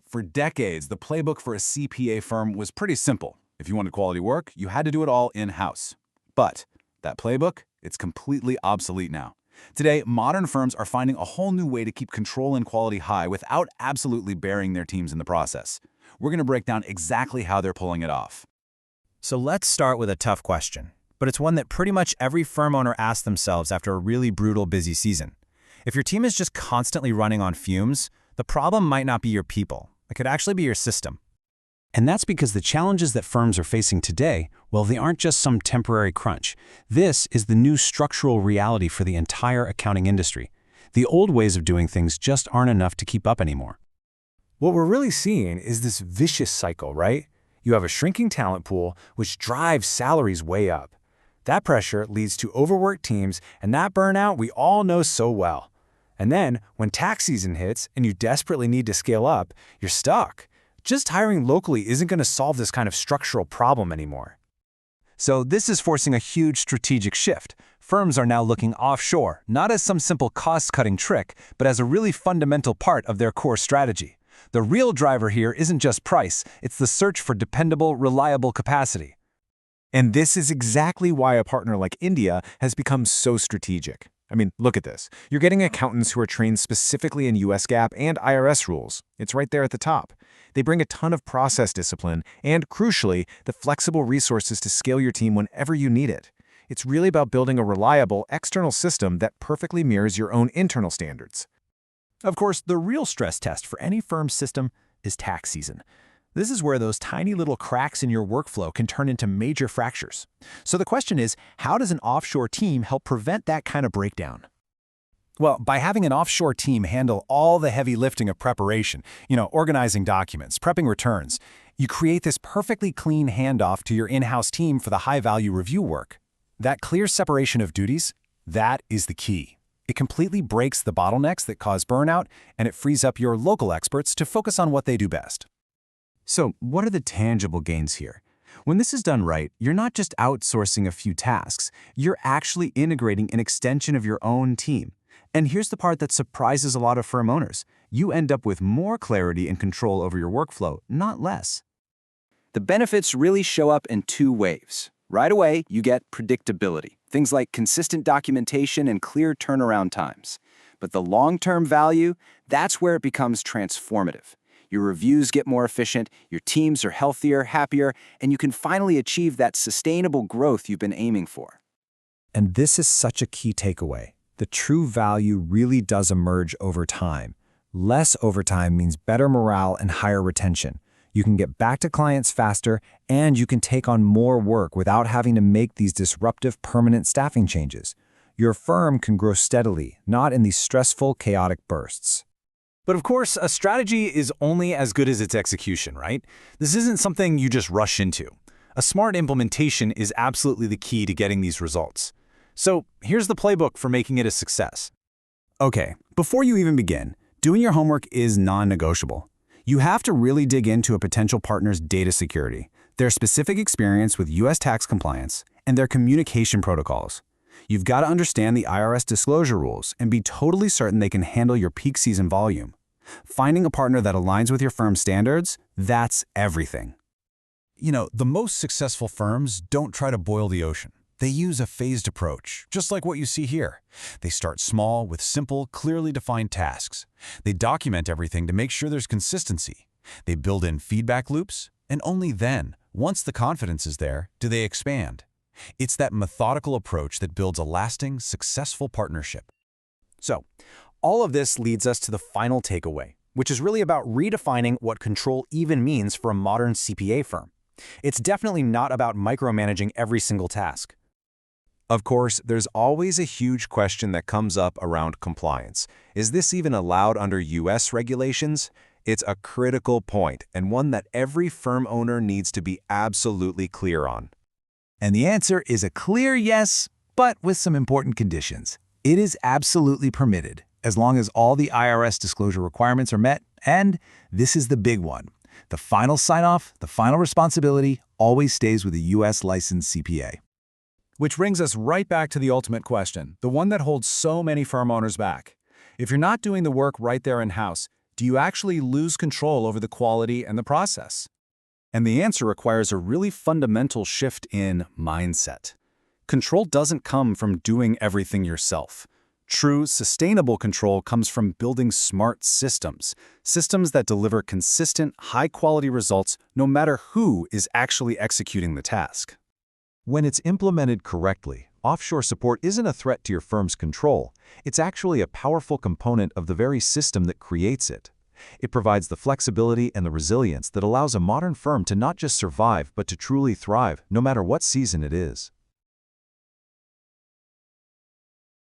For decades, the playbook for a CPA firm was pretty simple. If you wanted quality work, you had to do it all in-house. But that playbook, it's completely obsolete now. Today, modern firms are finding a whole new way to keep control and quality high without absolutely burying their teams in the process. We're going to break down exactly how they're pulling it off. So let's start with a tough question, but it's one that pretty much every firm owner asks themselves after a really brutal busy season. If your team is just constantly running on fumes, the problem might not be your people. It could actually be your system. And that's because the challenges that firms are facing today, well, they aren't just some temporary crunch. This is the new structural reality for the entire accounting industry. The old ways of doing things just aren't enough to keep up anymore. What we're really seeing is this vicious cycle, right? You have a shrinking talent pool, which drives salaries way up. That pressure leads to overworked teams, and that burnout we all know so well. And then, when tax season hits and you desperately need to scale up, you're stuck. Just hiring locally isn't going to solve this kind of structural problem anymore. So this is forcing a huge strategic shift. Firms are now looking offshore, not as some simple cost-cutting trick, but as a really fundamental part of their core strategy. The real driver here isn't just price, it's the search for dependable, reliable capacity. And this is exactly why a partner like India has become so strategic. I mean, look at this. You're getting accountants who are trained specifically in US GAAP and IRS rules. It's right there at the top. They bring a ton of process discipline and, crucially, the flexible resources to scale your team whenever you need it. It's really about building a reliable external system that perfectly mirrors your own internal standards. Of course, the real stress test for any firm's system is tax season. This is where those tiny little cracks in your workflow can turn into major fractures. So the question is, how does an offshore team help prevent that kind of breakdown? Well, by having an offshore team handle all the heavy lifting of preparation, organizing documents, prepping returns, you create this perfectly clean handoff to your in-house team for the high-value review work. That clear separation of duties, that is the key. It completely breaks the bottlenecks that cause burnout, and it frees up your local experts to focus on what they do best. So, what are the tangible gains here? When this is done right, you're not just outsourcing a few tasks, you're actually integrating an extension of your own team. And here's the part that surprises a lot of firm owners. You end up with more clarity and control over your workflow, not less. The benefits really show up in two waves. Right away, you get predictability, things like consistent documentation and clear turnaround times. But the long-term value, that's where it becomes transformative. Your reviews get more efficient, your teams are healthier, happier, and you can finally achieve that sustainable growth you've been aiming for. And this is such a key takeaway. The true value really does emerge over time. Less overtime means better morale and higher retention. You can get back to clients faster, and you can take on more work without having to make these disruptive permanent staffing changes. Your firm can grow steadily, not in these stressful, chaotic bursts. But of course, a strategy is only as good as its execution, right? This isn't something you just rush into. A smart implementation is absolutely the key to getting these results. So here's the playbook for making it a success. Okay, before you even begin, doing your homework is non-negotiable. You have to really dig into a potential partner's data security, their specific experience with US tax compliance, and their communication protocols. You've got to understand the IRS disclosure rules and be totally certain they can handle your peak season volume. Finding a partner that aligns with your firm's standards, that's everything. The most successful firms don't try to boil the ocean. They use a phased approach, just like what you see here. They start small with simple, clearly defined tasks. They document everything to make sure there's consistency. They build in feedback loops, and only then, once the confidence is there, do they expand. It's that methodical approach that builds a lasting, successful partnership. So, all of this leads us to the final takeaway, which is really about redefining what control even means for a modern CPA firm. It's definitely not about micromanaging every single task. Of course, there's always a huge question that comes up around compliance. Is this even allowed under US regulations? It's a critical point, and one that every firm owner needs to be absolutely clear on. And the answer is a clear yes, but with some important conditions. It is absolutely permitted, as long as all the IRS disclosure requirements are met, and this is the big one. The final sign-off, the final responsibility, always stays with a US licensed CPA. Which brings us right back to the ultimate question, the one that holds so many firm owners back. If you're not doing the work right there in-house, do you actually lose control over the quality and the process? And the answer requires a really fundamental shift in mindset. Control doesn't come from doing everything yourself. True, sustainable control comes from building smart systems that deliver consistent, high-quality results no matter who is actually executing the task. When it's implemented correctly, offshore support isn't a threat to your firm's control. It's actually a powerful component of the very system that creates it. It provides the flexibility and the resilience that allows a modern firm to not just survive but to truly thrive, no matter what season it is.